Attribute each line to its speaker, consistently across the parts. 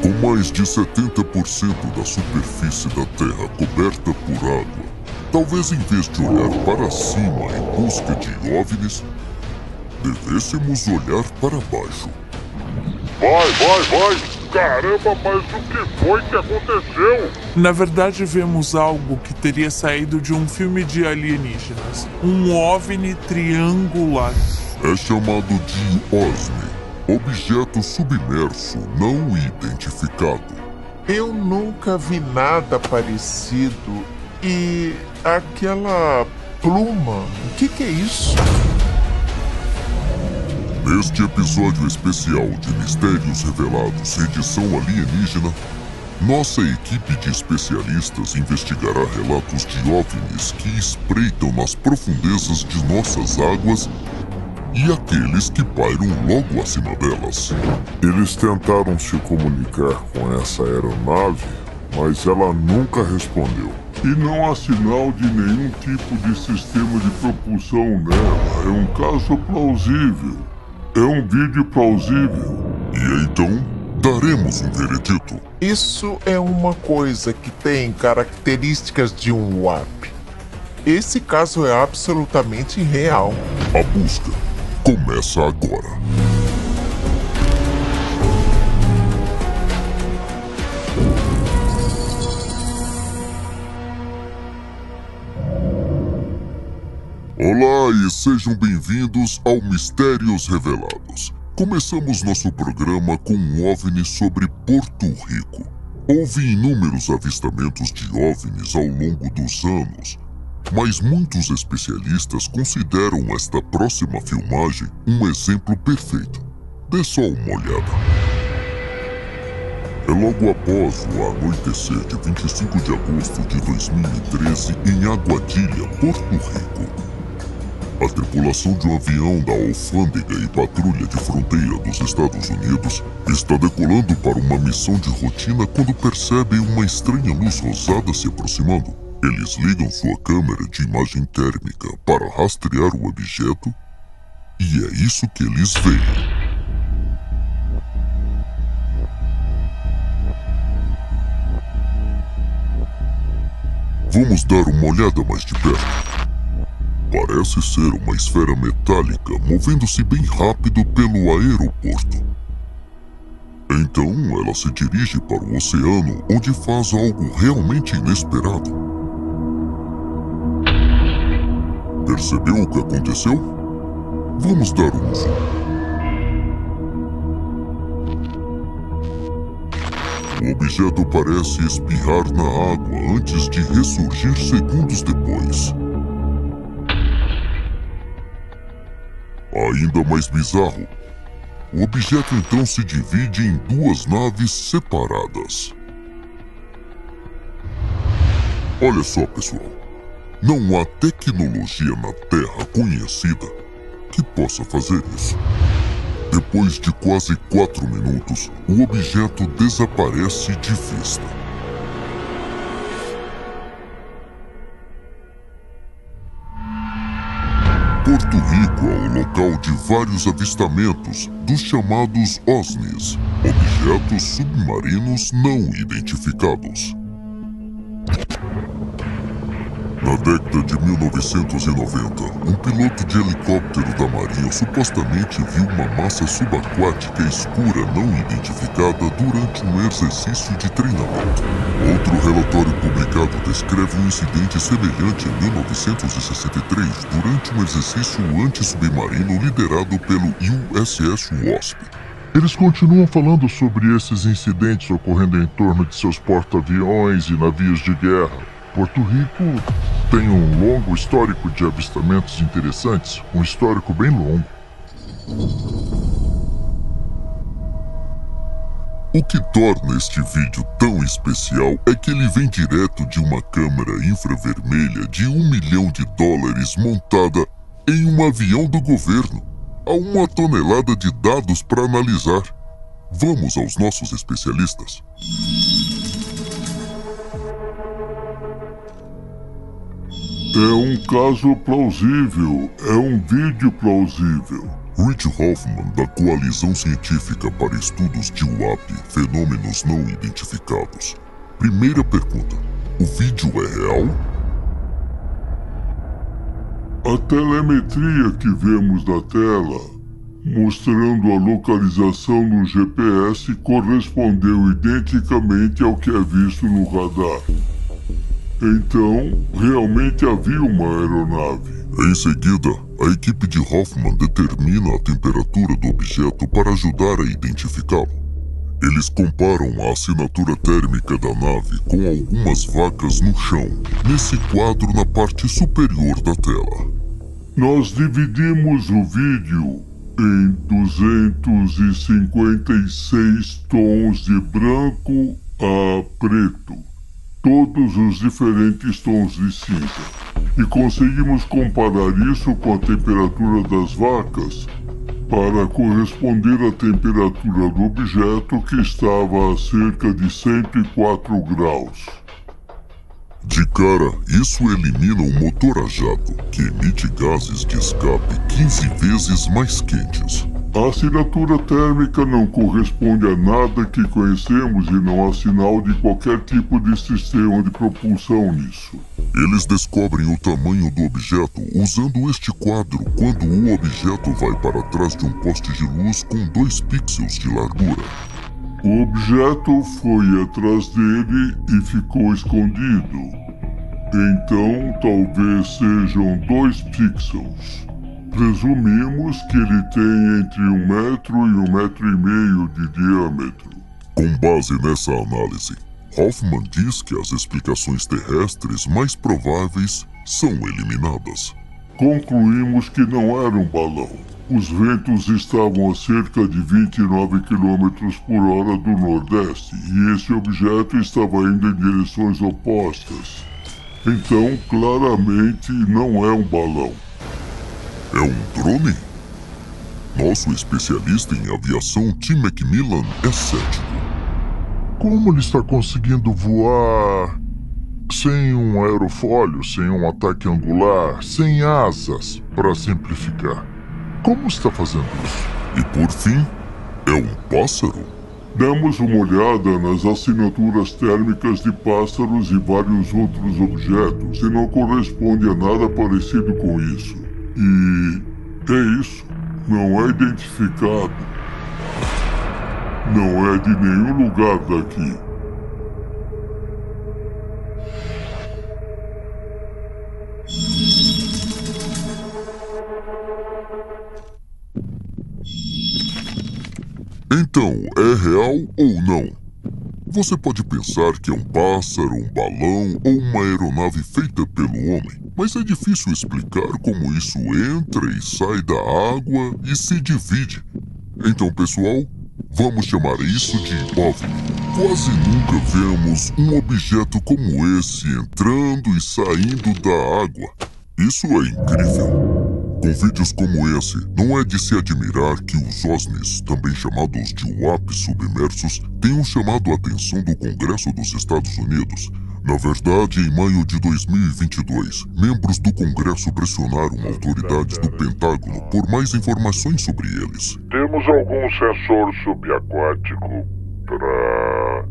Speaker 1: Com mais de 70% da superfície da Terra coberta por água, talvez em vez de olhar para cima em busca de OVNIs, devêssemos olhar para baixo.
Speaker 2: Vai! Caramba, mas o que foi que aconteceu?
Speaker 3: Na verdade, vemos algo que teria saído de um filme de alienígenas. Um OVNI triangular.
Speaker 1: É chamado de OSNI, Objeto Submerso Não Identificado.
Speaker 4: Eu nunca vi nada parecido. E aquela pluma, o que é isso?
Speaker 1: Neste episódio especial de Mistérios Revelados, edição alienígena, nossa equipe de especialistas investigará relatos de OVNIs que espreitam nas profundezas de nossas águas e aqueles que pairam logo acima delas.
Speaker 2: Eles tentaram se comunicar com essa aeronave, mas ela nunca respondeu. E não há sinal de nenhum tipo de sistema de propulsão nela. É um caso plausível. É um vídeo plausível.
Speaker 1: E então, daremos um veredito.
Speaker 4: Isso é uma coisa que tem características de um WAP. Esse caso é absolutamente real.
Speaker 1: A busca começa agora. Olá e sejam bem-vindos ao Mistérios Revelados. Começamos nosso programa com um OVNI sobre Porto Rico. Houve inúmeros avistamentos de OVNIs ao longo dos anos, mas muitos especialistas consideram esta próxima filmagem um exemplo perfeito. Dê só uma olhada. É logo após o anoitecer de 25 de agosto de 2013 em Aguadilha, Porto Rico. A tripulação de um avião da Alfândega e Patrulha de Fronteira dos Estados Unidos está decolando para uma missão de rotina quando percebem uma estranha luz rosada se aproximando. Eles ligam sua câmera de imagem térmica para rastrear o objeto e é isso que eles veem. Vamos dar uma olhada mais de perto. Parece ser uma esfera metálica movendo-se bem rápido pelo aeroporto. Então ela se dirige para o oceano, onde faz algo realmente inesperado. Percebeu o que aconteceu? Vamos dar um zoom. O objeto parece espirrar na água antes de ressurgir segundos depois. Ainda mais bizarro, o objeto então se divide em duas naves separadas. Olha só, pessoal, não há tecnologia na Terra conhecida que possa fazer isso. Depois de quase 4 minutos, o objeto desaparece de vista. Porto Rico é o local de vários avistamentos dos chamados OSNIs, Objetos Submarinos Não Identificados. Na década de 1990, um piloto de helicóptero da Marinha supostamente viu uma massa subaquática escura não identificada durante um exercício de treinamento. Outro relatório publicado descreve um incidente semelhante em 1963 durante um exercício anti-submarino liderado pelo USS Wasp.
Speaker 2: Eles continuam falando sobre esses incidentes ocorrendo em torno de seus porta-aviões e navios de guerra. Porto Rico tem um longo histórico de avistamentos interessantes, um histórico bem longo.
Speaker 1: O que torna este vídeo tão especial é que ele vem direto de uma câmera infravermelha de $1 milhão montada em um avião do governo, a 1 tonelada de dados para analisar. Vamos aos nossos especialistas.
Speaker 2: É um caso plausível, é um vídeo plausível.
Speaker 1: Reid Hoffman, da Coalizão Científica para Estudos de UAP, Fenômenos Não Identificados. Primeira pergunta: o vídeo é real?
Speaker 2: A telemetria que vemos na tela, mostrando a localização no GPS, correspondeu identicamente ao que é visto no radar. Então, realmente havia uma aeronave.
Speaker 1: Em seguida, a equipe de Hoffman determina a temperatura do objeto para ajudar a identificá-lo. Eles comparam a assinatura térmica da nave com algumas vacas no chão, nesse quadro na parte superior da tela.
Speaker 2: Nós dividimos o vídeo em 256 tons de branco a preto, todos os diferentes tons de cinza, e conseguimos comparar isso com a temperatura das vacas para corresponder à temperatura do objeto, que estava a cerca de 104 graus.
Speaker 1: De cara, isso elimina o motor a jato, que emite gases de escape 15 vezes mais quentes.
Speaker 2: A assinatura térmica não corresponde a nada que conhecemos e não há sinal de qualquer tipo de sistema de propulsão nisso.
Speaker 1: Eles descobrem o tamanho do objeto usando este quadro quando o objeto vai para trás de um poste de luz com 2 pixels de largura.
Speaker 2: O objeto foi atrás dele e ficou escondido. Então, talvez sejam 2 pixels. Presumimos que ele tem entre 1 metro e 1,5 metros de diâmetro.
Speaker 1: Com base nessa análise, Hoffman diz que as explicações terrestres mais prováveis são eliminadas.
Speaker 2: Concluímos que não era um balão. Os ventos estavam a cerca de 29 km por hora do nordeste e esse objeto estava indo em direções opostas. Então, claramente, não é um balão.
Speaker 1: É um drone? Nosso especialista em aviação, Tim McMillan, é cético.
Speaker 5: Como ele está conseguindo voar sem um aerofólio, sem um ataque angular, sem asas, para simplificar? Como está fazendo isso?
Speaker 1: E por fim, é um pássaro?
Speaker 2: Demos uma olhada nas assinaturas térmicas de pássaros e vários outros objetos e não corresponde a nada parecido com isso. E é isso, não é identificado. Não é de nenhum lugar daqui.
Speaker 1: Então, é real ou não? Você pode pensar que é um pássaro, um balão ou uma aeronave feita pelo homem, mas é difícil explicar como isso entra e sai da água e se divide. Então, pessoal, vamos chamar isso de OVNI. Quase nunca vemos um objeto como esse entrando e saindo da água. Isso é incrível. Com vídeos como esse, não é de se admirar que os OSNIs, também chamados de UAP submersos, tenham chamado a atenção do Congresso dos Estados Unidos. Na verdade, em maio de 2022, membros do Congresso pressionaram autoridades do Pentágono por mais informações sobre eles.
Speaker 2: Temos algum sensor subaquático para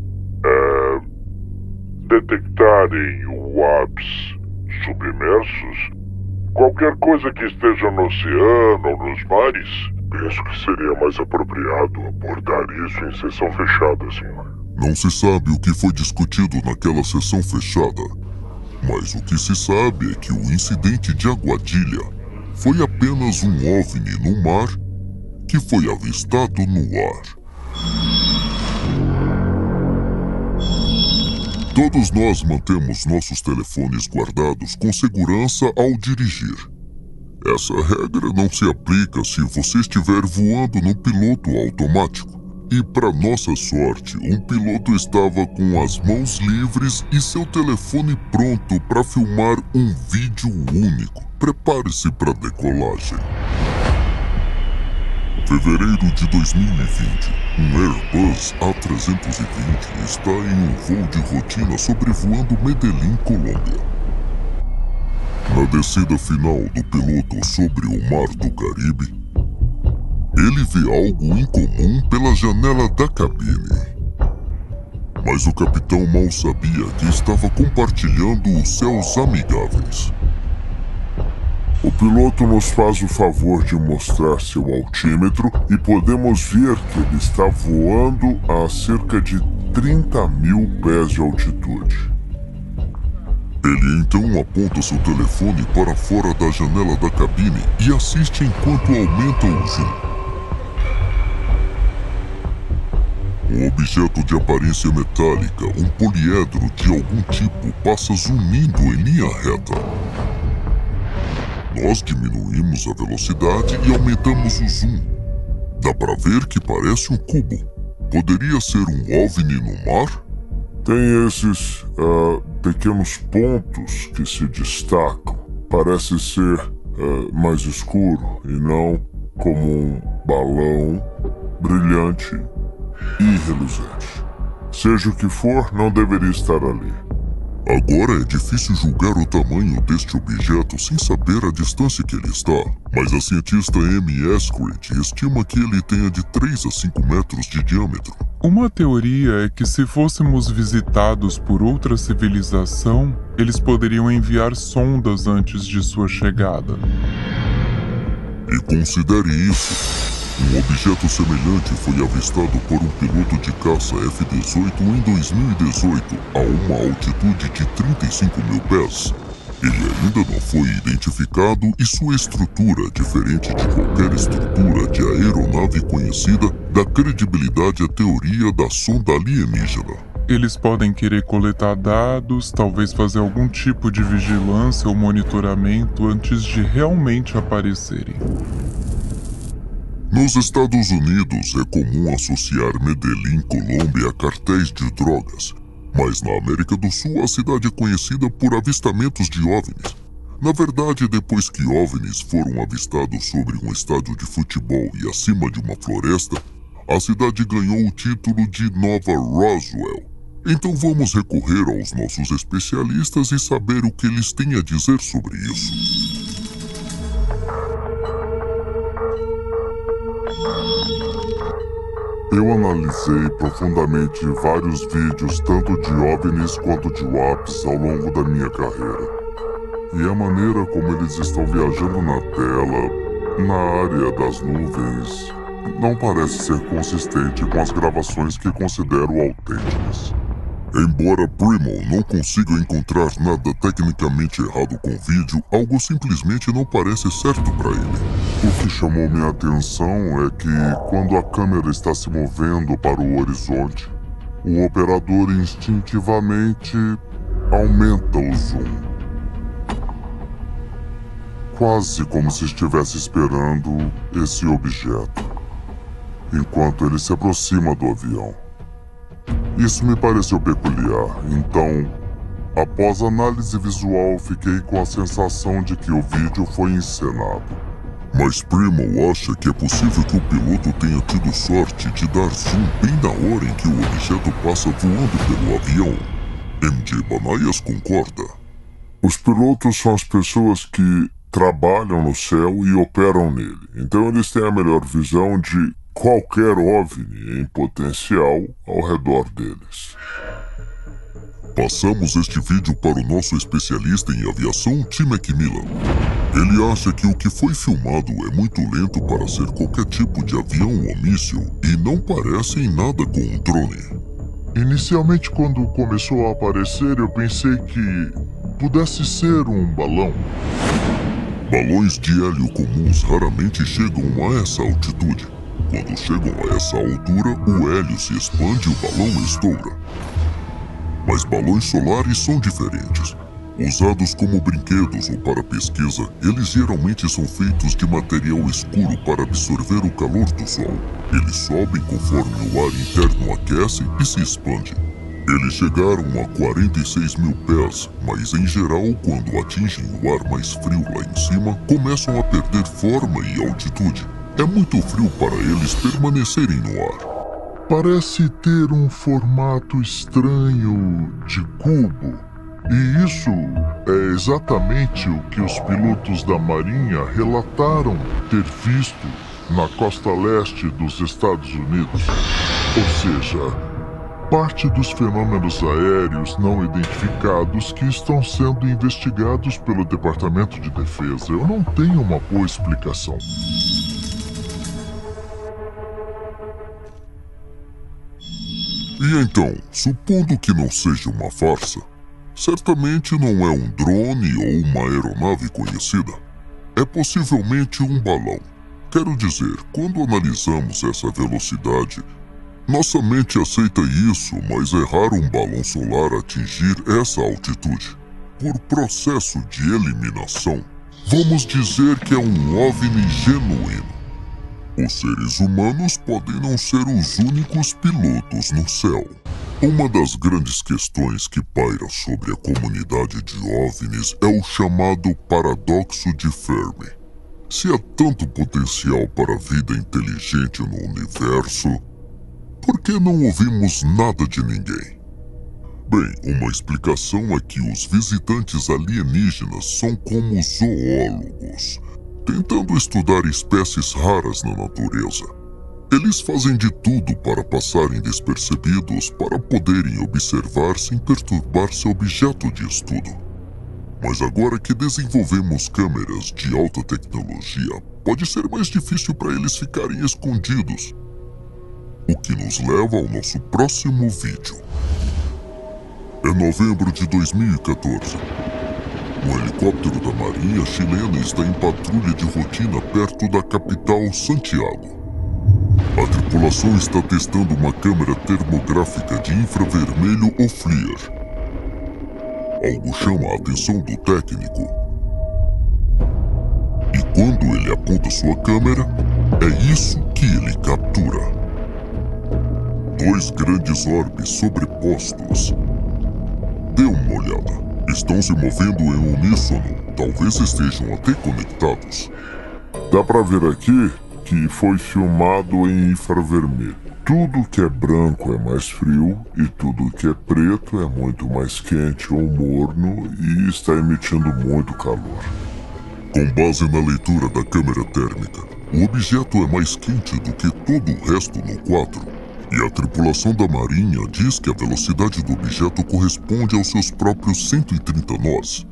Speaker 2: detectarem UAPs submersos? Qualquer coisa que esteja no oceano ou nos mares? Penso que seria mais apropriado abordar isso em sessão fechada, senhor.
Speaker 1: Não se sabe o que foi discutido naquela sessão fechada, mas o que se sabe é que o incidente de Aguadilha foi apenas um OVNI no mar que foi avistado no ar. Todos nós mantemos nossos telefones guardados com segurança ao dirigir. Essa regra não se aplica se você estiver voando no piloto automático. E para nossa sorte, um piloto estava com as mãos livres e seu telefone pronto para filmar um vídeo único. Prepare-se para a decolagem. Fevereiro de 2020, um Airbus A320 está em um voo de rotina sobrevoando Medellín, Colômbia. Na descida final do piloto sobre o Mar do Caribe, Ele vê algo incomum pela janela da cabine. Mas o capitão mal sabia que estava compartilhando os céus amigáveis.
Speaker 2: O piloto nos faz o favor de mostrar seu altímetro e podemos ver que ele está voando a cerca de 30.000 pés de altitude.
Speaker 1: Ele então aponta seu telefone para fora da janela da cabine e assiste enquanto aumenta o zoom. Um objeto de aparência metálica, um poliedro de algum tipo, passa zunindo em linha reta. Nós diminuímos a velocidade e aumentamos o zoom. Dá para ver que parece um cubo. Poderia ser um OVNI no mar?
Speaker 2: Tem esses pequenos pontos que se destacam. Parece ser mais escuro e não como um balão brilhante e reluzente. Seja o que for, não deveria estar ali.
Speaker 1: Agora é difícil julgar o tamanho deste objeto sem saber a distância que ele está, mas a cientista Amy Eskridge estima que ele tenha de 3 a 5 metros de diâmetro.
Speaker 3: Uma teoria é que se fôssemos visitados por outra civilização, eles poderiam enviar sondas antes de sua chegada.
Speaker 1: E considere isso. Um objeto semelhante foi avistado por um piloto de caça F-18 em 2018, a uma altitude de 35.000 pés. Ele ainda não foi identificado e sua estrutura, diferente de qualquer estrutura de aeronave conhecida, dá credibilidade à teoria da sonda alienígena.
Speaker 3: Eles podem querer coletar dados, talvez fazer algum tipo de vigilância ou monitoramento antes de realmente aparecerem.
Speaker 1: Nos Estados Unidos é comum associar Medellín, Colômbia, a cartéis de drogas. Mas na América do Sul a cidade é conhecida por avistamentos de OVNIs. Na verdade, depois que OVNIs foram avistados sobre um estádio de futebol e acima de uma floresta, a cidade ganhou o título de Nova Roswell. Então vamos recorrer aos nossos especialistas e saber o que eles têm a dizer sobre isso.
Speaker 2: Eu analisei profundamente vários vídeos tanto de OVNIs quanto de UAPs ao longo da minha carreira. E a maneira como eles estão viajando na tela, na área das nuvens, não parece ser consistente com as gravações que considero autênticas.
Speaker 1: Embora Primal não consiga encontrar nada tecnicamente errado com o vídeo, algo simplesmente não parece certo para ele.
Speaker 2: O que chamou minha atenção é que, quando a câmera está se movendo para o horizonte, o operador instintivamente aumenta o zoom. Quase como se estivesse esperando esse objeto, enquanto ele se aproxima do avião. Isso me pareceu peculiar, então, após a análise visual, fiquei com a sensação de que o vídeo foi encenado.
Speaker 1: Mas Primal acha que é possível que o piloto tenha tido sorte de dar zoom bem na hora em que o objeto passa voando pelo avião. MJ Banaias concorda.
Speaker 2: Os pilotos são as pessoas que trabalham no céu e operam nele, então eles têm a melhor visão de qualquer OVNI em potencial ao redor deles.
Speaker 1: Passamos este vídeo para o nosso especialista em aviação, Tim McMillan. Ele acha que o que foi filmado é muito lento para ser qualquer tipo de avião ou míssil e não parece em nada com um drone.
Speaker 5: Inicialmente, quando começou a aparecer, eu pensei que pudesse ser um balão.
Speaker 1: Balões de hélio comuns raramente chegam a essa altitude. Quando chegam a essa altura, o hélio se expande e o balão estoura. Mas balões solares são diferentes. Usados como brinquedos ou para pesquisa, eles geralmente são feitos de material escuro para absorver o calor do sol. Eles sobem conforme o ar interno aquece e se expande. Eles chegaram a 46.000 pés, mas em geral, quando atingem o ar mais frio lá em cima, começam a perder forma e altitude. É muito frio para eles permanecerem no ar.
Speaker 5: Parece ter um formato estranho de cubo. E isso é exatamente o que os pilotos da Marinha relataram ter visto na costa leste dos Estados Unidos. Ou seja, parte dos fenômenos aéreos não identificados que estão sendo investigados pelo Departamento de Defesa. Eu não tenho uma boa explicação.
Speaker 1: E então, supondo que não seja uma farsa, certamente não é um drone ou uma aeronave conhecida. É possivelmente um balão. Quero dizer, quando analisamos essa velocidade, nossa mente aceita isso, mas é raro um balão solar atingir essa altitude. Por processo de eliminação, vamos dizer que é um OVNI genuíno. Os seres humanos podem não ser os únicos pilotos no céu. Uma das grandes questões que paira sobre a comunidade de OVNIs é o chamado paradoxo de Fermi. Se há tanto potencial para vida inteligente no universo, por que não ouvimos nada de ninguém? Bem, uma explicação é que os visitantes alienígenas são como zoólogos, tentando estudar espécies raras na natureza. Eles fazem de tudo para passarem despercebidos para poderem observar sem perturbar seu objeto de estudo. Mas agora que desenvolvemos câmeras de alta tecnologia, pode ser mais difícil para eles ficarem escondidos. O que nos leva ao nosso próximo vídeo. É novembro de 2014. Um helicóptero da Marinha chilena está em patrulha de rotina perto da capital, Santiago. A tripulação está testando uma câmera termográfica de infravermelho ou FLIR. Algo chama a atenção do técnico. E quando ele aponta sua câmera, é isso que ele captura. Dois grandes orbes sobrepostos. Dê uma olhada. Estão se movendo em uníssono. Talvez estejam até conectados.
Speaker 2: Dá pra ver aqui que foi filmado em infravermelho. Tudo que é branco é mais frio e tudo que é preto é muito mais quente ou morno e está emitindo muito calor.
Speaker 1: Com base na leitura da câmera térmica, o objeto é mais quente do que todo o resto no quadro. E a tripulação da Marinha diz que a velocidade do objeto corresponde aos seus próprios 130 nós.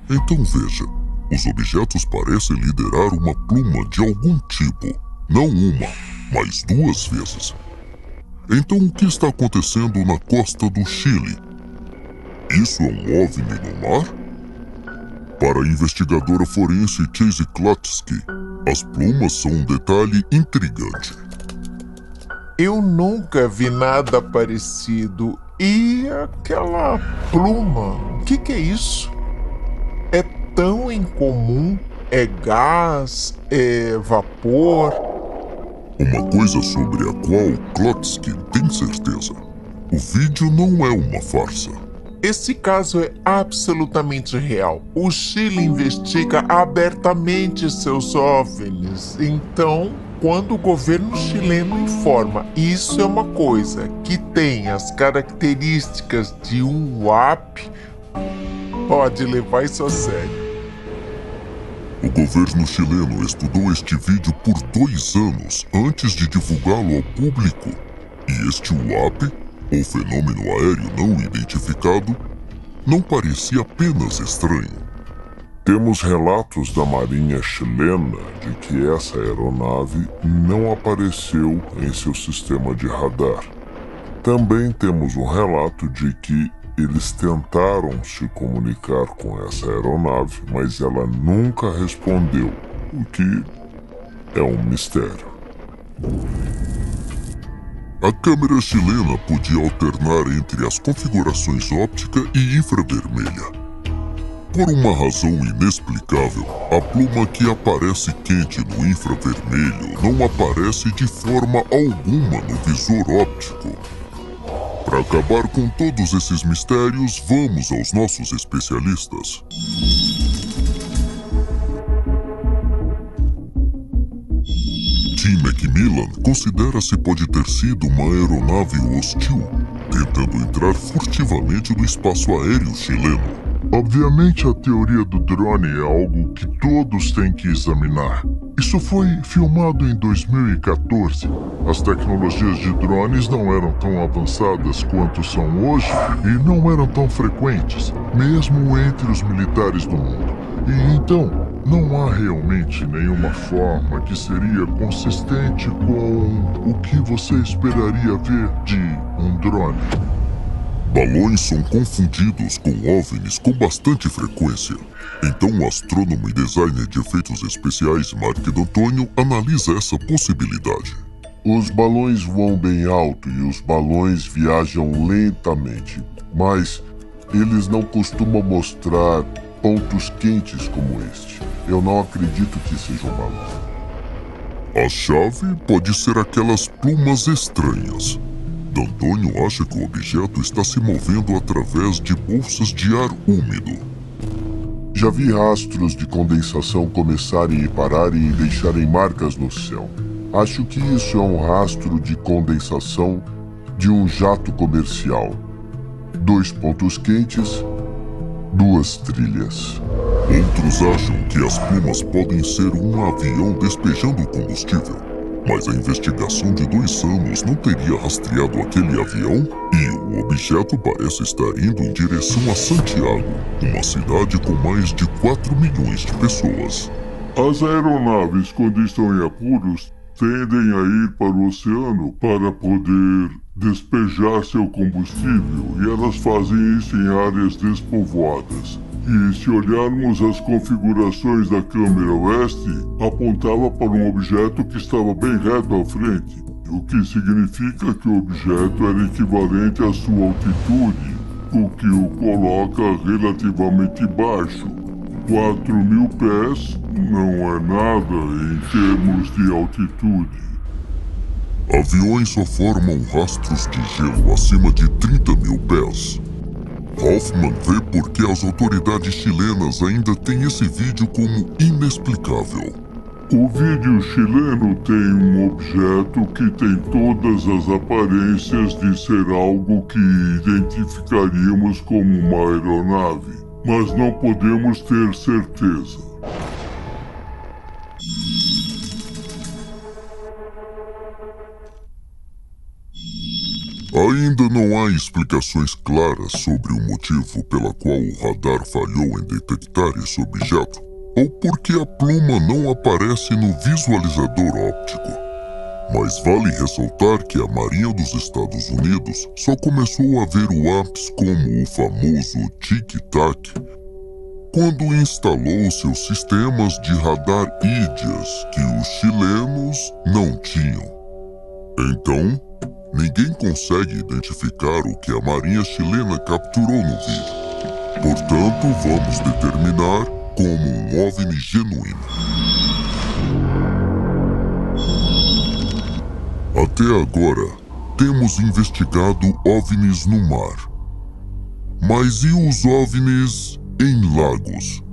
Speaker 1: Então veja, os objetos parecem liderar uma pluma de algum tipo. Não uma, mas duas vezes. Então o que está acontecendo na costa do Chile? Isso é um OVNI no mar? Para a investigadora forense Chase Klatsky, as plumas são um detalhe intrigante.
Speaker 4: Eu nunca vi nada parecido. E aquela pluma? O que é isso? É tão incomum? É gás? É vapor?
Speaker 1: Uma coisa sobre a qual Klatsky tem certeza. O vídeo não é uma farsa.
Speaker 4: Esse caso é absolutamente real. O Chile investiga abertamente seus OVNIs. Então, quando o governo chileno informa isso é uma coisa que tem as características de um UAP, pode levar isso a sério.
Speaker 1: O governo chileno estudou este vídeo por 2 anos antes de divulgá-lo ao público. E este UAP, ou fenômeno aéreo não identificado, não parecia apenas estranho.
Speaker 2: Temos relatos da Marinha chilena de que essa aeronave não apareceu em seu sistema de radar. Também temos um relato de que eles tentaram se comunicar com essa aeronave, mas ela nunca respondeu, o que é um mistério.
Speaker 1: A câmera chilena podia alternar entre as configurações óptica e infravermelha. Por uma razão inexplicável, a pluma que aparece quente no infravermelho não aparece de forma alguma no visor óptico. Para acabar com todos esses mistérios, vamos aos nossos especialistas. Tim McMillan considera-se pode ter sido uma aeronave hostil, tentando entrar furtivamente no espaço aéreo chileno.
Speaker 5: Obviamente, a teoria do drone é algo que todos têm que examinar. Isso foi filmado em 2014. As tecnologias de drones não eram tão avançadas quanto são hoje e não eram tão frequentes, mesmo entre os militares do mundo. E então, não há realmente nenhuma forma que seria consistente com o que você esperaria ver de um drone.
Speaker 1: Balões são confundidos com OVNIs com bastante frequência. Então o astrônomo e designer de efeitos especiais Mark D'Antonio analisa essa possibilidade.
Speaker 2: Os balões voam bem alto e os balões viajam lentamente, mas eles não costumam mostrar pontos quentes como este. Eu não acredito que seja um balão.
Speaker 1: A chave pode ser aquelas plumas estranhas. D'Antonio acha que o objeto está se movendo através de bolsas de ar úmido.
Speaker 2: Já vi rastros de condensação começarem e pararem e deixarem marcas no céu. Acho que isso é um rastro de condensação de um jato comercial. 2 pontos quentes, 2 trilhas.
Speaker 1: Outros acham que as plumas podem ser um avião despejando combustível. Mas a investigação de 2 anos não teria rastreado aquele avião e o objeto parece estar indo em direção a Santiago, uma cidade com mais de 4 milhões de pessoas.
Speaker 2: As aeronaves, quando estão em apuros, tendem a ir para o oceano para poder despejar seu combustível e elas fazem isso em áreas despovoadas. E se olharmos as configurações da câmera oeste, apontava para um objeto que estava bem reto à frente, o que significa que o objeto era equivalente à sua altitude, o que o coloca relativamente baixo. 4.000 pés não é nada em termos de altitude.
Speaker 1: Aviões só formam rastros de gelo acima de 30.000 pés. Hoffman vê porque as autoridades chilenas ainda têm esse vídeo como inexplicável.
Speaker 2: O vídeo chileno tem um objeto que tem todas as aparências de ser algo que identificaríamos como uma aeronave, mas não podemos ter certeza.
Speaker 1: Ainda não há explicações claras sobre o motivo pela qual o radar falhou em detectar esse objeto, ou porque a pluma não aparece no visualizador óptico. Mas vale ressaltar que a Marinha dos Estados Unidos só começou a ver o APS como o famoso tic-tac quando instalou seus sistemas de radar IDIAS que os chilenos não tinham. Então, ninguém consegue identificar o que a Marinha chilena capturou no vídeo. Portanto, vamos determinar como um OVNI genuíno. Até agora, temos investigado OVNIs no mar. Mas e os OVNIs em lagos?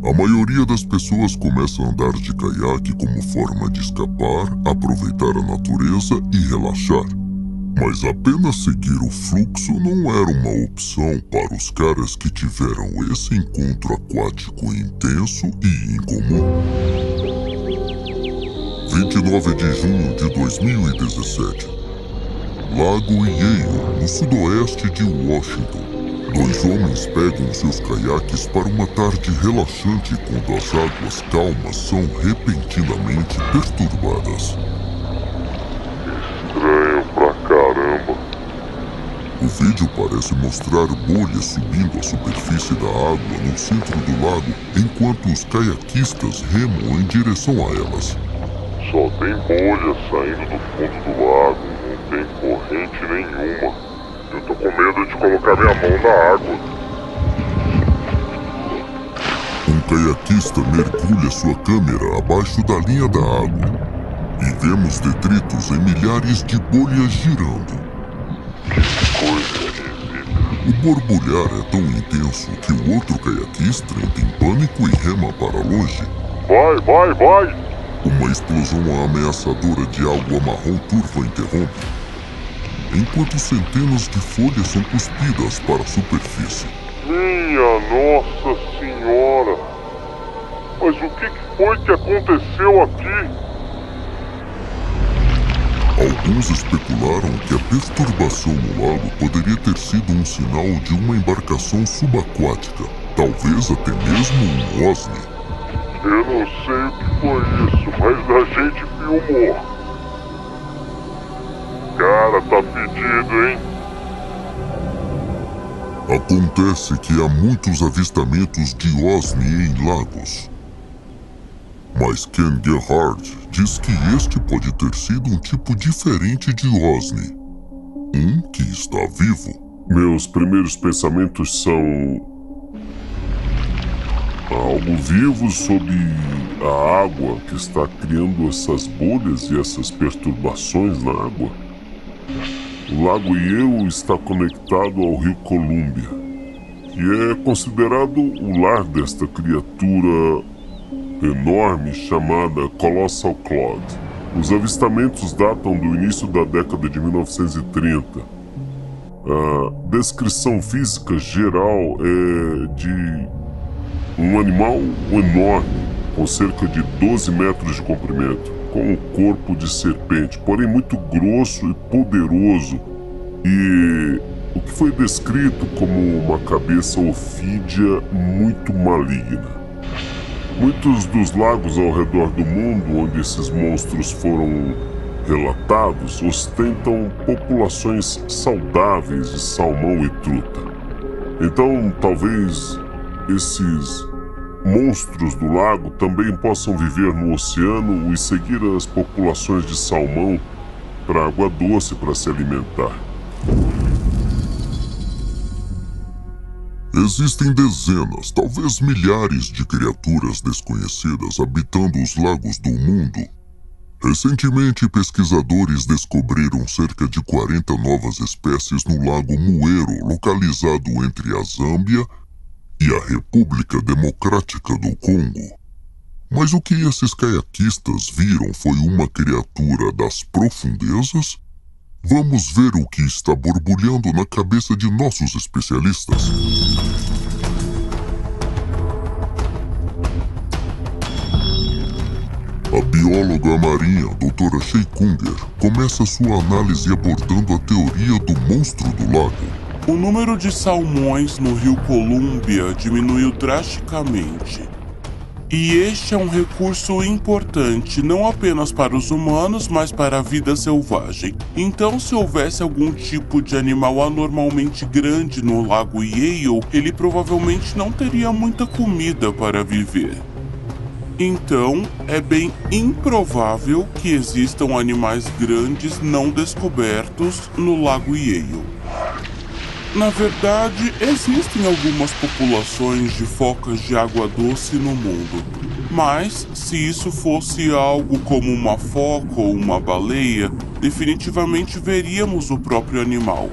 Speaker 1: A maioria das pessoas começa a andar de caiaque como forma de escapar, aproveitar a natureza e relaxar. Mas apenas seguir o fluxo não era uma opção para os caras que tiveram esse encontro aquático intenso e incomum. 29 de junho de 2017. Lago Yale, no sudoeste de Washington. 2 homens pegam seus caiaques para uma tarde relaxante quando as águas calmas são repentinamente perturbadas.
Speaker 2: Estranho pra caramba.
Speaker 1: O vídeo parece mostrar bolhas subindo a superfície da água no centro do lago, enquanto os caiaquistas remam em direção a elas.
Speaker 2: Só tem bolhas saindo do fundo do lago, não tem corrente nenhuma. Eu tô com medo de colocar minha mão na água.
Speaker 1: Um caiaquista mergulha sua câmera abaixo da linha da água e vemos detritos em milhares de bolhas girando.
Speaker 2: Que coisa esquisita.
Speaker 1: O borbulhar é tão intenso que o outro caiaquista entra em pânico e rema para longe.
Speaker 2: Vai!
Speaker 1: Uma explosão ameaçadora de água marrom turva interrompe, enquanto centenas de folhas são cuspidas para a superfície.
Speaker 2: Minha Nossa Senhora! Mas o que foi que aconteceu aqui?
Speaker 1: Alguns especularam que a perturbação no lago poderia ter sido um sinal de uma embarcação subaquática, talvez até mesmo um OSNI.
Speaker 2: Eu não sei o que foi isso, mas a gente filmou. Cara, tá pedido, hein?
Speaker 1: Acontece que há muitos avistamentos de OSNI em lagos. Mas Ken Gerhard diz que este pode ter sido um tipo diferente de OSNI. Um que está vivo.
Speaker 2: Meus primeiros pensamentos são... algo vivo sob a água que está criando essas bolhas e essas perturbações na água. O lago Yale está conectado ao rio Columbia, que é considerado o lar desta criatura enorme chamada Colossal Cloud. Os avistamentos datam do início da década de 1930. A descrição física geral é de um animal enorme, com cerca de 12 metros de comprimento, com um corpo de serpente, porém muito grosso e poderoso, e o que foi descrito como uma cabeça ofídea muito maligna. Muitos dos lagos ao redor do mundo onde esses monstros foram relatados ostentam populações saudáveis de salmão e truta. Então, talvez esses monstros do lago também possam viver no oceano e seguir as populações de salmão para água doce para se alimentar.
Speaker 1: Existem dezenas, talvez milhares de criaturas desconhecidas habitando os lagos do mundo. Recentemente, pesquisadores descobriram cerca de 40 novas espécies no lago Muero, localizado entre a Zâmbia e a República Democrática do Congo. Mas o que esses caiaquistas viram foi uma criatura das profundezas? Vamos ver o que está borbulhando na cabeça de nossos especialistas. A bióloga marinha, doutora Shea Kunger, começa sua análise abordando a teoria do monstro do lago.
Speaker 3: O número de salmões no rio Columbia diminuiu drasticamente. E este é um recurso importante não apenas para os humanos, mas para a vida selvagem. Então, se houvesse algum tipo de animal anormalmente grande no lago Yale, ele provavelmente não teria muita comida para viver. Então, é bem improvável que existam animais grandes não descobertos no lago Yale. Na verdade, existem algumas populações de focas de água doce no mundo. Mas, se isso fosse algo como uma foca ou uma baleia, definitivamente veríamos o próprio animal.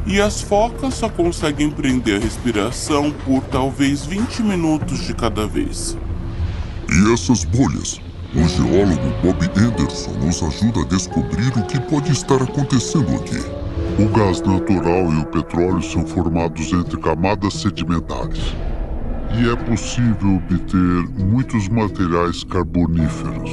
Speaker 3: E as focas só conseguem prender a respiração por talvez 20 minutos de cada vez.
Speaker 1: E essas bolhas? O geólogo Bob Anderson nos ajuda a descobrir o que pode estar acontecendo aqui.
Speaker 5: O gás natural e o petróleo são formados entre camadas sedimentares. E é possível obter muitos materiais carboníferos,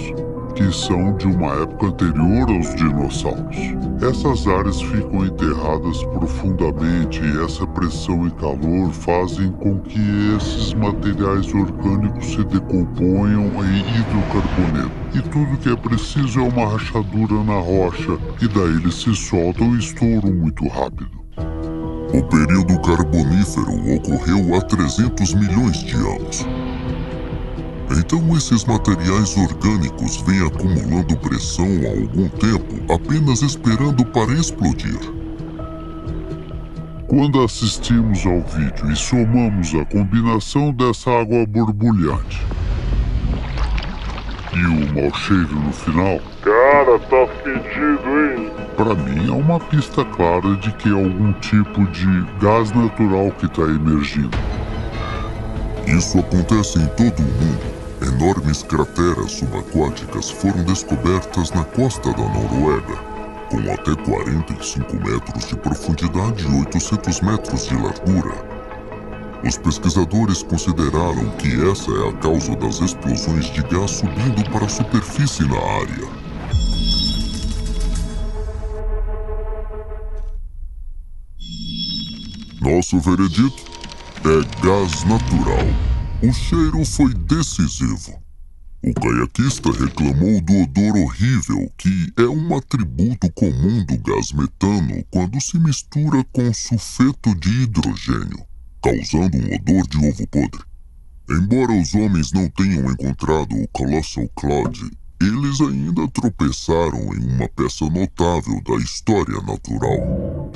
Speaker 5: que são de uma época anterior aos dinossauros. Essas áreas ficam enterradas profundamente e essa pressão e calor fazem com que esses materiais orgânicos se decomponham em hidrocarboneto. E tudo que é preciso é uma rachadura na rocha, e daí eles se soltam e estouram muito rápido.
Speaker 1: O período carbonífero ocorreu há 300 milhões de anos. Então esses materiais orgânicos vêm acumulando pressão há algum tempo, apenas esperando para explodir.
Speaker 5: Quando assistimos ao vídeo e somamos a combinação dessa água borbulhante e o mau cheiro no final...
Speaker 2: Cara, tá fedido, hein?
Speaker 5: Para mim é uma pista clara de que é algum tipo de gás natural que está emergindo.
Speaker 1: Isso acontece em todo o mundo. Enormes crateras subaquáticas foram descobertas na costa da Noruega, com até 45 metros de profundidade e 800 metros de largura. Os pesquisadores consideraram que essa é a causa das explosões de gás subindo para a superfície na área. Nosso veredito é gás natural. O cheiro foi decisivo. O caiaquista reclamou do odor horrível, que é um atributo comum do gás metano quando se mistura com sulfeto de hidrogênio, causando um odor de ovo podre. Embora os homens não tenham encontrado o Colossal Cloud, eles ainda tropeçaram em uma peça notável da história natural.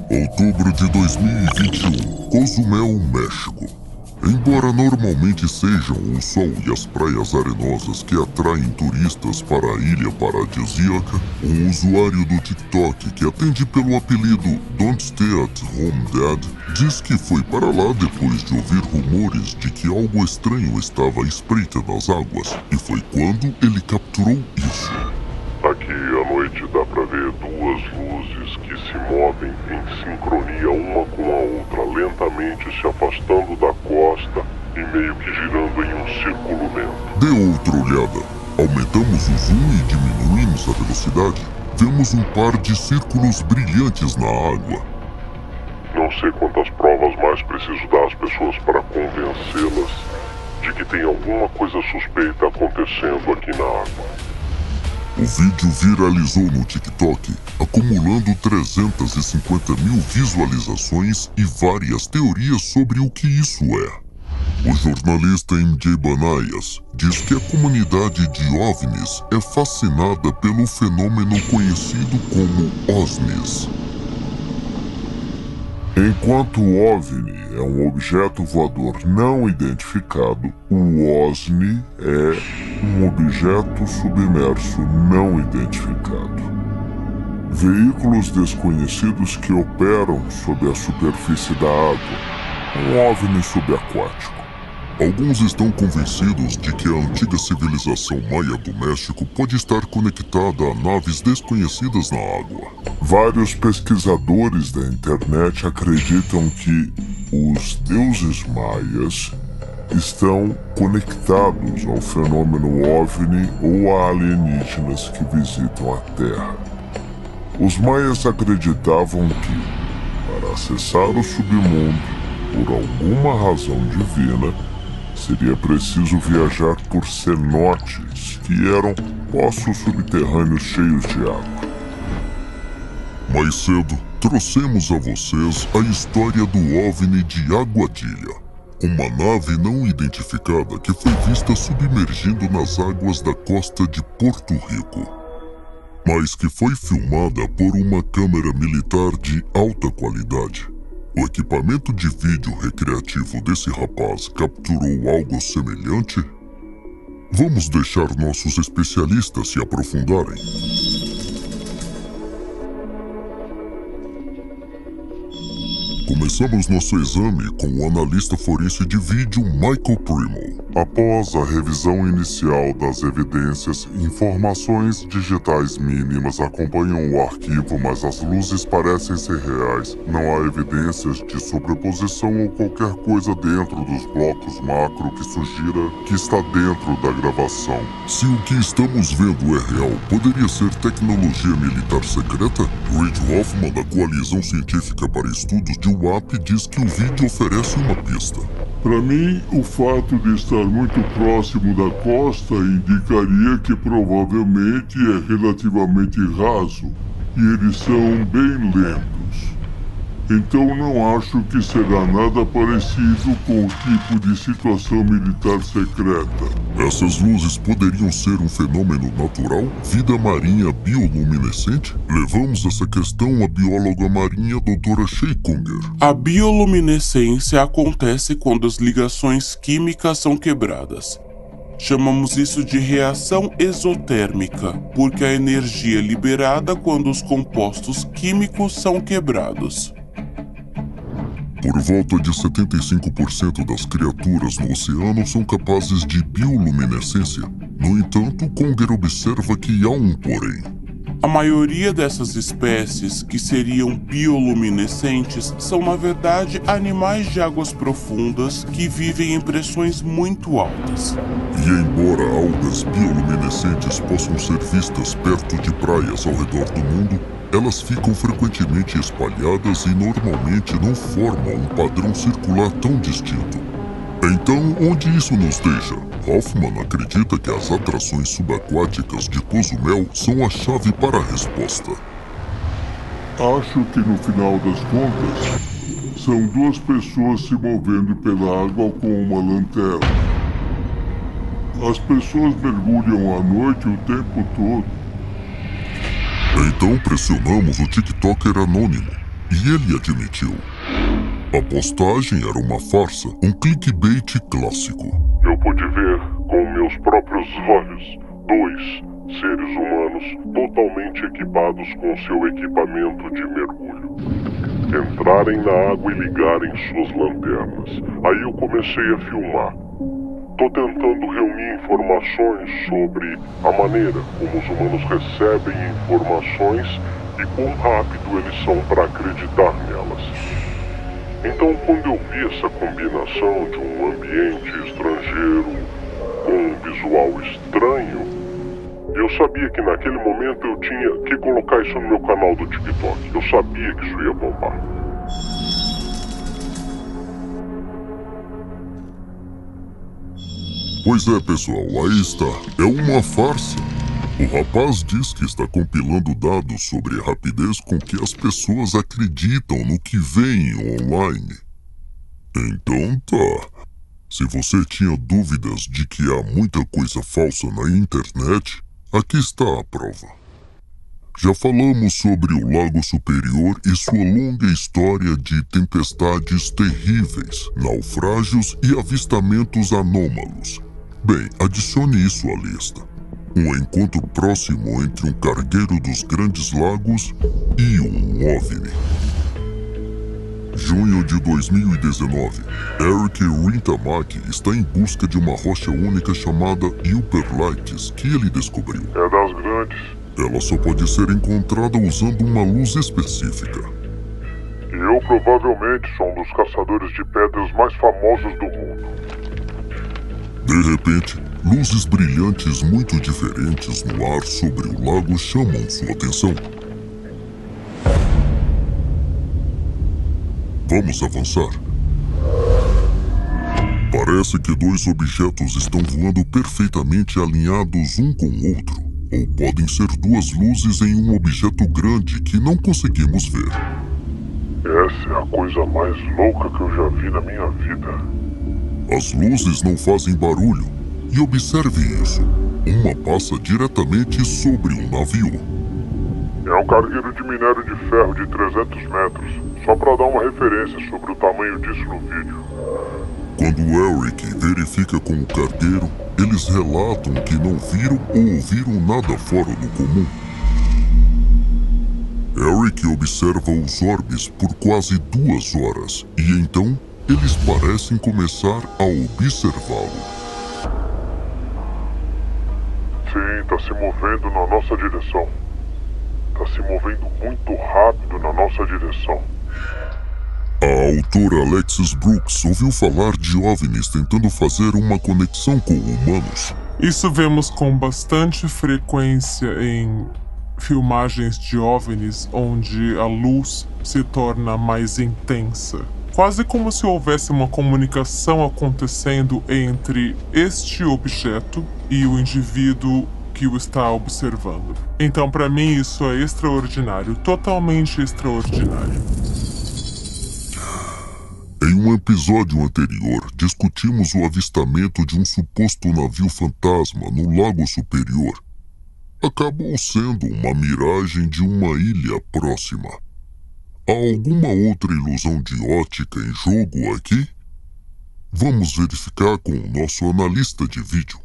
Speaker 1: Outubro de 2021, Cozumel, México. Embora normalmente sejam o sol e as praias arenosas que atraem turistas para a ilha paradisíaca, um usuário do TikTok que atende pelo apelido Don't Stay at Home Dad diz que foi para lá depois de ouvir rumores de que algo estranho estava à espreita nas águas, e foi quando ele capturou isso.
Speaker 2: Aqui à noite dá pra ver duas luzes que se movem em sincronia uma com a outra, lentamente se afastando da costa e meio que girando em um círculo lento.
Speaker 1: Dê outra olhada. Aumentamos o zoom e diminuímos a velocidade. Vemos um par de círculos brilhantes na água.
Speaker 2: Não sei quantas provas mais preciso dar às pessoas para convencê-las de que tem alguma coisa suspeita acontecendo aqui na água.
Speaker 1: O vídeo viralizou no TikTok, acumulando 350 mil visualizações e várias teorias sobre o que isso é. O jornalista MJ Banaias diz que a comunidade de OVNIs é fascinada pelo fenômeno conhecido como OSNIs.
Speaker 5: Enquanto o OVNI é um objeto voador não identificado, o OSNI é um objeto submerso não identificado. Veículos desconhecidos que operam sob a superfície da água, um OVNI subaquático.
Speaker 1: Alguns estão convencidos de que a antiga civilização maia do México pode estar conectada a naves desconhecidas na água.
Speaker 5: Vários pesquisadores da internet acreditam que os deuses maias estão conectados ao fenômeno OVNI ou a alienígenas que visitam a Terra. Os maias acreditavam que, para acessar o submundo, por alguma razão divina, seria preciso viajar por cenotes, que eram poços subterrâneos cheios de água.
Speaker 1: Mais cedo, trouxemos a vocês a história do OVNI de Aguadilha, uma nave não identificada que foi vista submergindo nas águas da costa de Porto Rico, mas que foi filmada por uma câmera militar de alta qualidade. O equipamento de vídeo recreativo desse rapaz capturou algo semelhante? Vamos deixar nossos especialistas se aprofundarem. Começamos nosso exame com o analista forense de vídeo Michael Primo.
Speaker 2: Após a revisão inicial das evidências, informações digitais mínimas acompanham o arquivo, mas as luzes parecem ser reais. Não há evidências de sobreposição ou qualquer coisa dentro dos blocos macro que sugira que está dentro da gravação.
Speaker 1: Se o que estamos vendo é real, poderia ser tecnologia militar secreta? Reid Hoffman, da Coalizão Científica para Estudos de UAP, diz que o vídeo oferece uma pista.
Speaker 2: Para mim, o fato de estar muito próximo da costa indicaria que provavelmente é relativamente raso e eles são bem lentos. Então não acho que será nada parecido com o tipo de situação militar secreta.
Speaker 1: Essas luzes poderiam ser um fenômeno natural? Vida marinha bioluminescente? Levamos essa questão à bióloga marinha Dra. Sheikunger.
Speaker 3: A bioluminescência acontece quando as ligações químicas são quebradas. Chamamos isso de reação exotérmica, porque a energia é liberada quando os compostos químicos são quebrados.
Speaker 1: Por volta de 75% das criaturas no oceano são capazes de bioluminescência. No entanto, Conger observa que há um porém.
Speaker 3: A maioria dessas espécies, que seriam bioluminescentes, são na verdade animais de águas profundas que vivem em pressões muito altas.
Speaker 1: E embora algas bioluminescentes possam ser vistas perto de praias ao redor do mundo, elas ficam frequentemente espalhadas e normalmente não formam um padrão circular tão distinto. Então, onde isso nos deixa? Hoffman acredita que as atrações subaquáticas de Cozumel são a chave para a resposta.
Speaker 2: Acho que no final das contas, são duas pessoas se movendo pela água com uma lanterna. As pessoas mergulham à noite o tempo todo.
Speaker 1: Então pressionamos o TikToker anônimo e ele admitiu. A postagem era uma farsa, um clickbait clássico.
Speaker 2: Eu pude ver com meus próprios olhos 2 seres humanos totalmente equipados com seu equipamento de mergulho entrarem na água e ligarem suas lanternas. Aí eu comecei a filmar. Tô tentando reunir informações sobre a maneira como os humanos recebem informações e quão rápido eles são para acreditar nelas. Então, quando eu vi essa combinação de um ambiente estrangeiro com um visual estranho, eu sabia que naquele momento eu tinha que colocar isso no meu canal do TikTok. Eu sabia que isso ia bombar.
Speaker 1: Pois é, pessoal, aí está. É uma farsa. O rapaz diz que está compilando dados sobre a rapidez com que as pessoas acreditam no que veem online. Então tá. Se você tinha dúvidas de que há muita coisa falsa na internet, aqui está a prova. Já falamos sobre o Lago Superior e sua longa história de tempestades terríveis, naufrágios e avistamentos anômalos. Bem, adicione isso à lista. Um encontro próximo entre um cargueiro dos Grandes Lagos e um OVNI. Junho de 2019, Eric Rintamaki está em busca de uma rocha única chamada Uperlights que ele descobriu.
Speaker 2: É das grandes.
Speaker 1: Ela só pode ser encontrada usando uma luz específica.
Speaker 2: E eu provavelmente sou um dos caçadores de pedras mais famosos do mundo.
Speaker 1: De repente, luzes brilhantes muito diferentes no ar sobre o lago chamam sua atenção. Vamos avançar. Parece que 2 objetos estão voando perfeitamente alinhados um com o outro, ou podem ser 2 luzes em um objeto grande que não conseguimos ver.
Speaker 2: Essa é a coisa mais louca que eu já vi na minha vida.
Speaker 1: As luzes não fazem barulho, e observe isso. Uma passa diretamente sobre um navio.
Speaker 2: É um cargueiro de minério de ferro de 300 metros, só para dar uma referência sobre o tamanho disso no vídeo.
Speaker 1: Quando Eric verifica com o cargueiro, eles relatam que não viram ou ouviram nada fora do comum. Eric observa os orbes por quase 2 horas, e então eles parecem começar a observá-lo.
Speaker 2: Sim, tá se movendo na nossa direção. Tá se movendo muito rápido na nossa direção.
Speaker 1: A autora Alexis Brooks ouviu falar de OVNIs tentando fazer uma conexão com humanos.
Speaker 6: Isso vemos com bastante frequência em filmagens de OVNIs, onde a luz se torna mais intensa. Quase como se houvesse uma comunicação acontecendo entre este objeto e o indivíduo que o está observando. Então, para mim, isso é extraordinário, totalmente extraordinário.
Speaker 1: Em um episódio anterior, discutimos o avistamento de um suposto navio fantasma no Lago Superior. Acabou sendo uma miragem de uma ilha próxima. Há alguma outra ilusão de ótica em jogo aqui? Vamos verificar com o nosso analista de vídeo.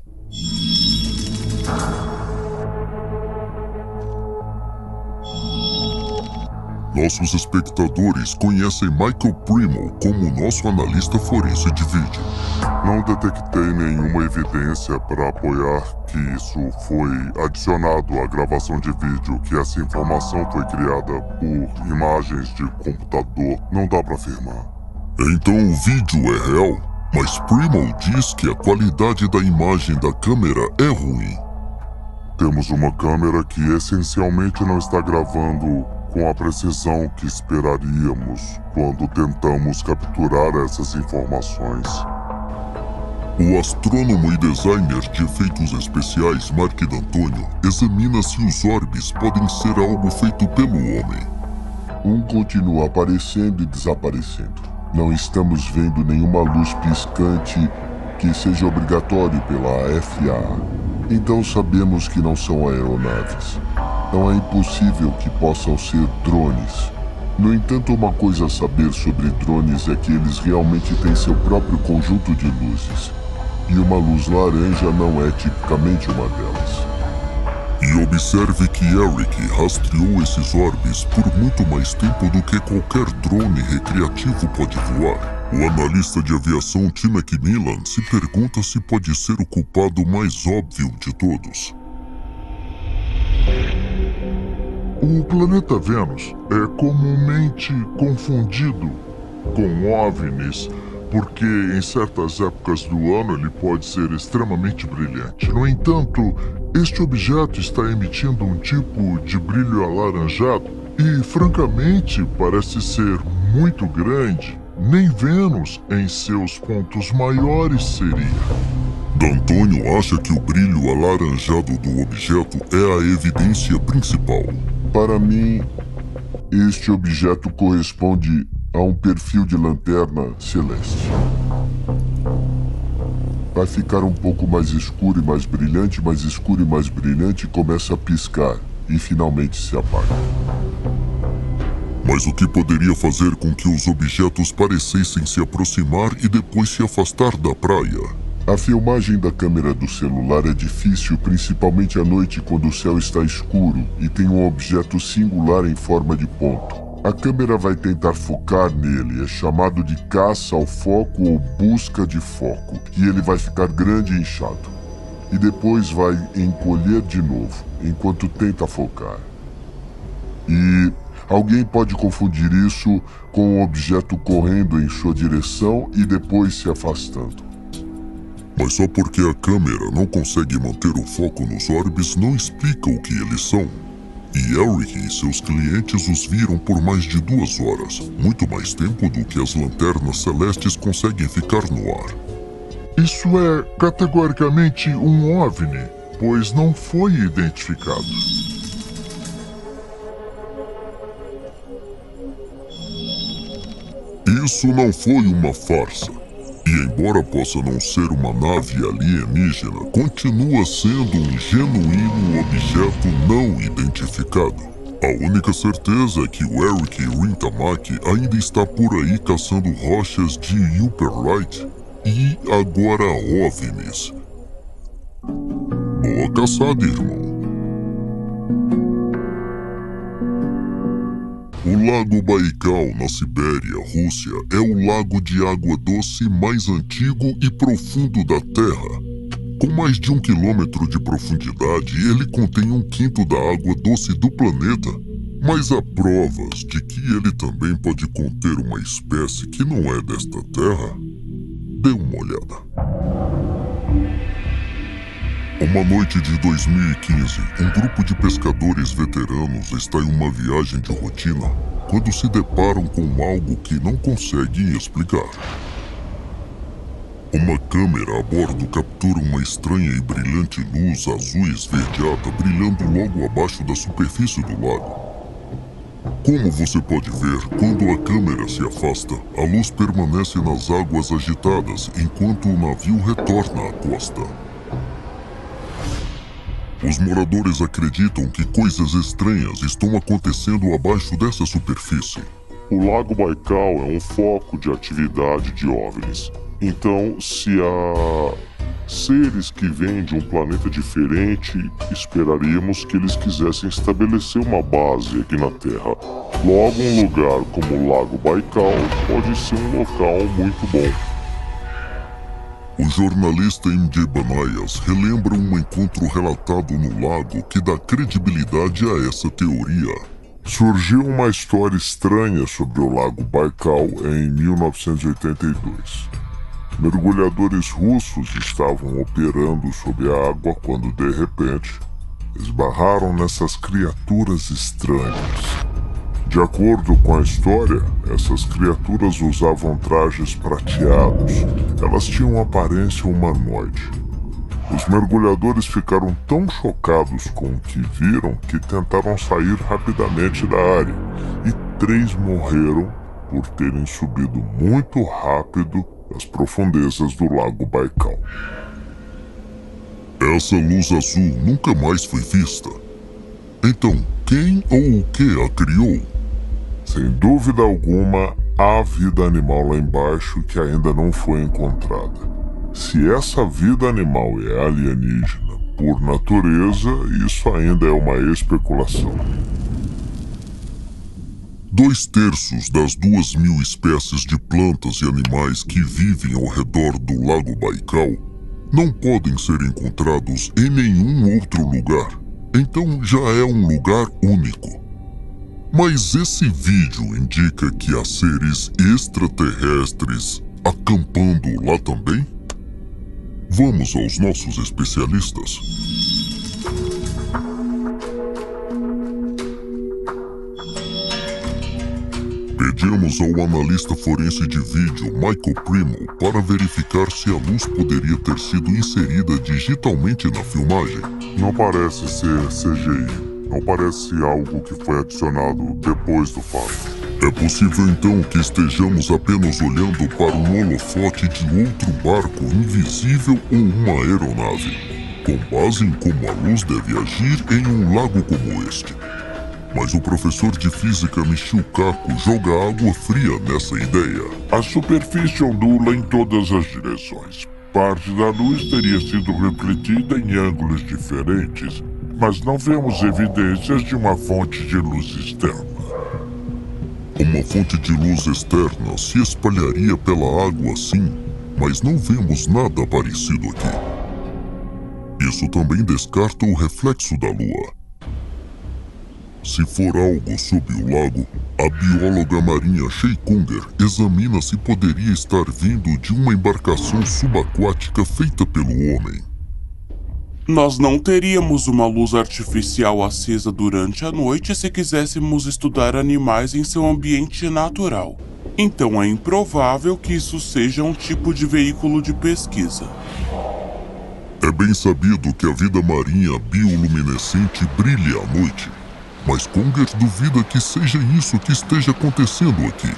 Speaker 1: Nossos espectadores conhecem Michael Primo como nosso analista forense de vídeo.
Speaker 2: Não detectei nenhuma evidência para apoiar que isso foi adicionado à gravação de vídeo, que essa informação foi criada por imagens de computador. Não dá para afirmar.
Speaker 1: Então o vídeo é real, mas Primo diz que a qualidade da imagem da câmera é ruim.
Speaker 2: Temos uma câmera que essencialmente não está gravando com a precisão que esperaríamos quando tentamos capturar essas informações.
Speaker 1: O astrônomo e designer de efeitos especiais Mark D'Antônio examina se os orbes podem ser algo feito pelo homem.
Speaker 7: Um continua aparecendo e desaparecendo. Não estamos vendo nenhuma luz piscante que seja obrigatório pela FAA. Então sabemos que não são aeronaves. Não é impossível que possam ser drones. No entanto, uma coisa a saber sobre drones é que eles realmente têm seu próprio conjunto de luzes. E uma luz laranja não é tipicamente uma delas.
Speaker 1: E observe que Eric rastreou esses orbes por muito mais tempo do que qualquer drone recreativo pode voar. O analista de aviação Tim McMillan se pergunta se pode ser o culpado mais óbvio de todos.
Speaker 5: O planeta Vênus é comumente confundido com OVNIs, porque em certas épocas do ano ele pode ser extremamente brilhante. No entanto, este objeto está emitindo um tipo de brilho alaranjado e, francamente, parece ser muito grande. Nem Vênus, em seus pontos maiores, seria.
Speaker 1: D'Antônio acha que o brilho alaranjado do objeto é a evidência principal.
Speaker 7: Para mim, este objeto corresponde a um perfil de lanterna celeste. Vai ficar um pouco mais escuro e mais brilhante, mais escuro e mais brilhante, e começa a piscar e finalmente se apaga.
Speaker 1: Mas o que poderia fazer com que os objetos parecessem se aproximar e depois se afastar da praia?
Speaker 7: A filmagem da câmera do celular é difícil, principalmente à noite quando o céu está escuro e tem um objeto singular em forma de ponto. A câmera vai tentar focar nele, é chamado de caça ao foco ou busca de foco, e ele vai ficar grande e inchado. E depois vai encolher de novo, enquanto tenta focar. E alguém pode confundir isso com um objeto correndo em sua direção e depois se afastando.
Speaker 1: Mas só porque a câmera não consegue manter o foco nos orbes não explica o que eles são. E Eric e seus clientes os viram por mais de 2 horas, muito mais tempo do que as lanternas celestes conseguem ficar no ar.
Speaker 5: Isso é categoricamente um OVNI, pois não foi identificado.
Speaker 1: Isso não foi uma farsa. E embora possa não ser uma nave alienígena, continua sendo um genuíno objeto não identificado. A única certeza é que o Eric Rintamaki ainda está por aí caçando rochas de Upperlight e agora OVNIs. Boa caçada, irmão. O Lago Baikal, na Sibéria, Rússia, é o lago de água doce mais antigo e profundo da Terra. Com mais de 1 quilômetro de profundidade, ele contém 1/5 da água doce do planeta. Mas há provas de que ele também pode conter uma espécie que não é desta Terra. Dê uma olhada. Uma noite de 2015, um grupo de pescadores veteranos está em uma viagem de rotina quando se deparam com algo que não conseguem explicar. Uma câmera a bordo captura uma estranha e brilhante luz azul esverdeada brilhando logo abaixo da superfície do lago. Como você pode ver, quando a câmera se afasta, a luz permanece nas águas agitadas enquanto o navio retorna à costa. Os moradores acreditam que coisas estranhas estão acontecendo abaixo dessa superfície.
Speaker 2: O Lago Baikal é um foco de atividade de OVNIs. Então, se há seres que vêm de um planeta diferente, esperaríamos que eles quisessem estabelecer uma base aqui na Terra. Logo, um lugar como o Lago Baikal pode ser um local muito bom.
Speaker 1: O jornalista MJ Banaias relembra um encontro relatado no lago que dá credibilidade a essa teoria.
Speaker 2: Surgiu uma história estranha sobre o Lago Baikal em 1982. Mergulhadores russos estavam operando sob a água quando, de repente, esbarraram nessas criaturas estranhas. De acordo com a história, essas criaturas usavam trajes prateados. Elas tinham aparência humanoide. Os mergulhadores ficaram tão chocados com o que viram que tentaram sair rapidamente da área, e 3 morreram por terem subido muito rápido das profundezas do Lago Baikal.
Speaker 1: Essa luz azul nunca mais foi vista. Então, quem ou o que a criou?
Speaker 2: Sem dúvida alguma, há vida animal lá embaixo que ainda não foi encontrada. Se essa vida animal é alienígena por natureza, isso ainda é uma especulação.
Speaker 1: 2/3 das 2.000 espécies de plantas e animais que vivem ao redor do Lago Baikal não podem ser encontrados em nenhum outro lugar. Então já é um lugar único. Mas esse vídeo indica que há seres extraterrestres acampando lá também? Vamos aos nossos especialistas. Pedimos ao analista forense de vídeo Michael Primo para verificar se a luz poderia ter sido inserida digitalmente na filmagem.
Speaker 2: Não parece ser CGI. Não parece algo que foi adicionado depois do fato.
Speaker 1: É possível então que estejamos apenas olhando para um holofote de outro barco invisível ou uma aeronave, com base em como a luz deve agir em um lago como este. Mas o professor de física Michio Kaku joga água fria nessa ideia.
Speaker 2: A superfície ondula em todas as direções. Parte da luz teria sido refletida em ângulos diferentes, mas não vemos evidências de uma fonte de luz externa.
Speaker 1: Uma fonte de luz externa se espalharia pela água sim, mas não vemos nada parecido aqui. Isso também descarta o reflexo da lua. Se for algo sob o lago, a bióloga marinha Shei Conger examina se poderia estar vindo de uma embarcação subaquática feita pelo homem.
Speaker 3: Nós não teríamos uma luz artificial acesa durante a noite se quiséssemos estudar animais em seu ambiente natural. Então é improvável que isso seja um tipo de veículo de pesquisa.
Speaker 1: É bem sabido que a vida marinha bioluminescente brilha à noite, mas Conger duvida que seja isso que esteja acontecendo aqui.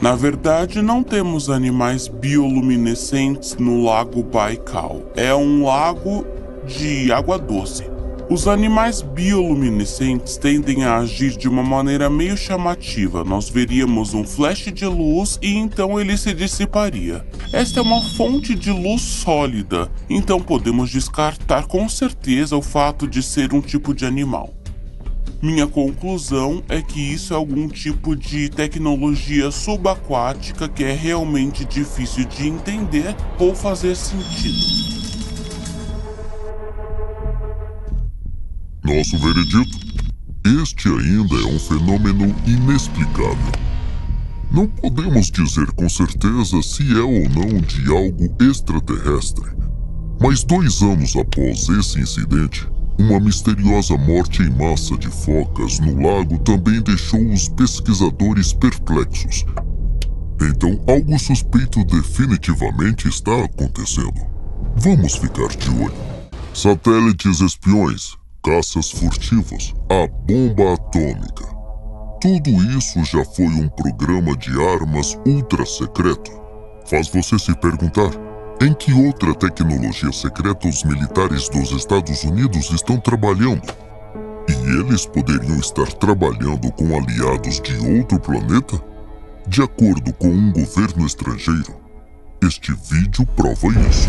Speaker 3: Na verdade, não temos animais bioluminescentes no Lago Baikal. É um lago de água doce. Os animais bioluminescentes tendem a agir de uma maneira meio chamativa. Nós veríamos um flash de luz e então ele se dissiparia. Esta é uma fonte de luz sólida, então podemos descartar com certeza o fato de ser um tipo de animal. Minha conclusão é que isso é algum tipo de tecnologia subaquática que é realmente difícil de entender ou fazer sentido.
Speaker 1: Nosso veredito? Este ainda é um fenômeno inexplicável. Não podemos dizer com certeza se é ou não de algo extraterrestre. Mas 2 anos após esse incidente, uma misteriosa morte em massa de focas no lago também deixou os pesquisadores perplexos. Então, algo suspeito definitivamente está acontecendo. Vamos ficar de olho. Satélites espiões, caças furtivos, a bomba atômica. Tudo isso já foi um programa de armas ultra secreto. Faz você se perguntar: em que outra tecnologia secreta os militares dos Estados Unidos estão trabalhando? E eles poderiam estar trabalhando com aliados de outro planeta? De acordo com um governo estrangeiro. Este vídeo prova isso.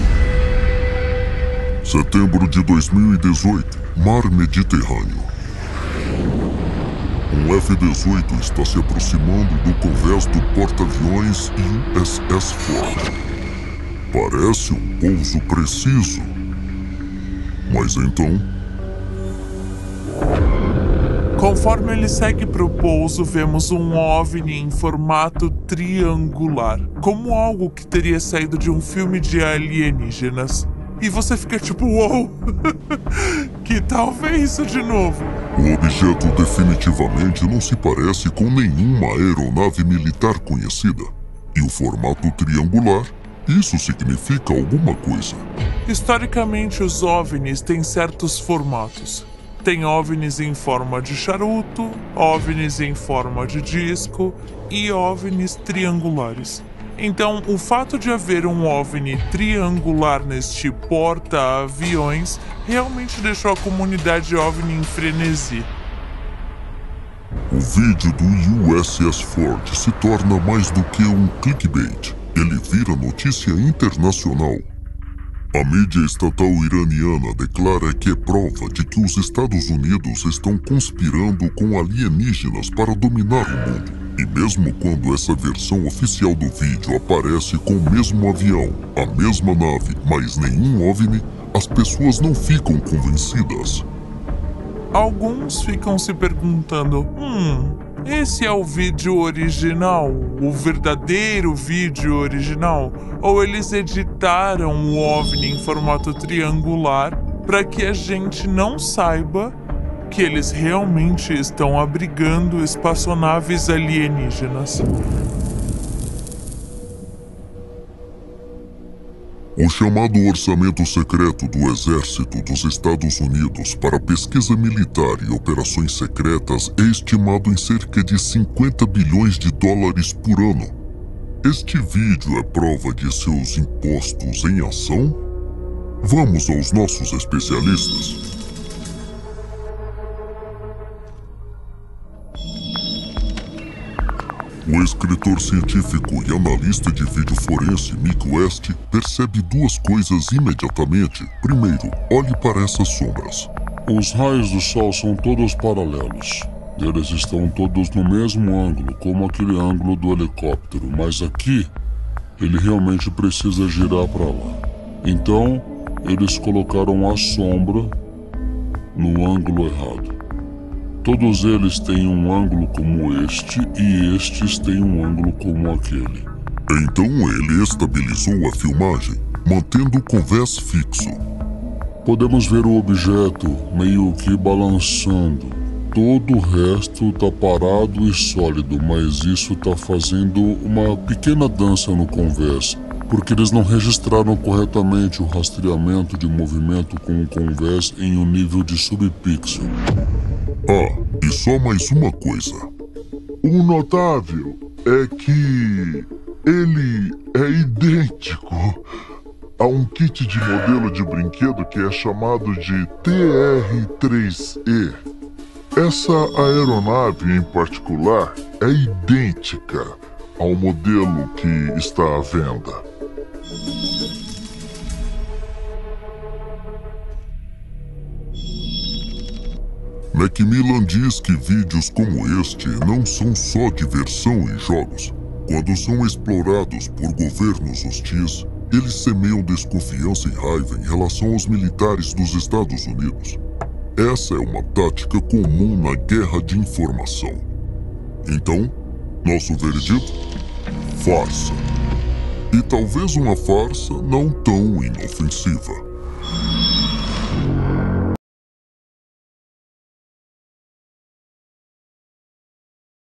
Speaker 1: Setembro de 2018, Mar Mediterrâneo. Um F-18 está se aproximando do convés do porta-aviões USS Ford. Parece um pouso preciso. Mas então...
Speaker 3: Conforme ele segue pro pouso, vemos um OVNI em formato triangular, como algo que teria saído de um filme de alienígenas. E você fica tipo, uou, que tal ver isso de novo?
Speaker 1: O objeto definitivamente não se parece com nenhuma aeronave militar conhecida. E o formato triangular, isso significa alguma coisa.
Speaker 3: Historicamente, os OVNIs têm certos formatos. Tem OVNIs em forma de charuto, OVNIs em forma de disco e OVNIs triangulares. Então, o fato de haver um OVNI triangular neste porta-aviões realmente deixou a comunidade OVNI em frenesi.
Speaker 1: O vídeo do USS Ford se torna mais do que um clickbait. Ele vira notícia internacional. A mídia estatal iraniana declara que é prova de que os Estados Unidos estão conspirando com alienígenas para dominar o mundo. E mesmo quando essa versão oficial do vídeo aparece com o mesmo avião, a mesma nave, mas nenhum OVNI, as pessoas não ficam convencidas.
Speaker 3: Alguns ficam se perguntando, esse é o vídeo original, o verdadeiro vídeo original? Ou eles editaram o OVNI em formato triangular para que a gente não saiba que eles realmente estão abrigando espaçonaves alienígenas?
Speaker 1: O chamado Orçamento Secreto do Exército dos Estados Unidos para pesquisa militar e operações secretas é estimado em cerca de 50 bilhões de dólares por ano. Este vídeo é prova de seus impostos em ação? Vamos aos nossos especialistas. O escritor científico e analista de vídeo forense Mick West percebe duas coisas imediatamente. Primeiro, olhe para essas sombras.
Speaker 2: Os raios do sol são todos paralelos. Eles estão todos no mesmo ângulo, como aquele ângulo do helicóptero, mas aqui ele realmente precisa girar para lá. Então, eles colocaram a sombra no ângulo errado. Todos eles têm um ângulo como este e estes têm um ângulo como aquele.
Speaker 1: Então ele estabilizou a filmagem, mantendo o convés fixo.
Speaker 2: Podemos ver o objeto meio que balançando. Todo o resto tá parado e sólido, mas isso tá fazendo uma pequena dança no convés, porque eles não registraram corretamente o rastreamento de movimento com o convés em um nível de subpixel.
Speaker 1: Ah, e só mais uma coisa.
Speaker 5: O notável é que ele é idêntico a um kit de modelo de brinquedo que é chamado de TR-3E. Essa aeronave em particular é idêntica ao modelo que está à venda.
Speaker 1: Macmillan diz que vídeos como este não são só diversão em jogos. Quando são explorados por governos hostis, eles semeiam desconfiança e raiva em relação aos militares dos Estados Unidos. Essa é uma tática comum na guerra de informação. Então, nosso veredito? Farsa. E talvez uma farsa não tão inofensiva.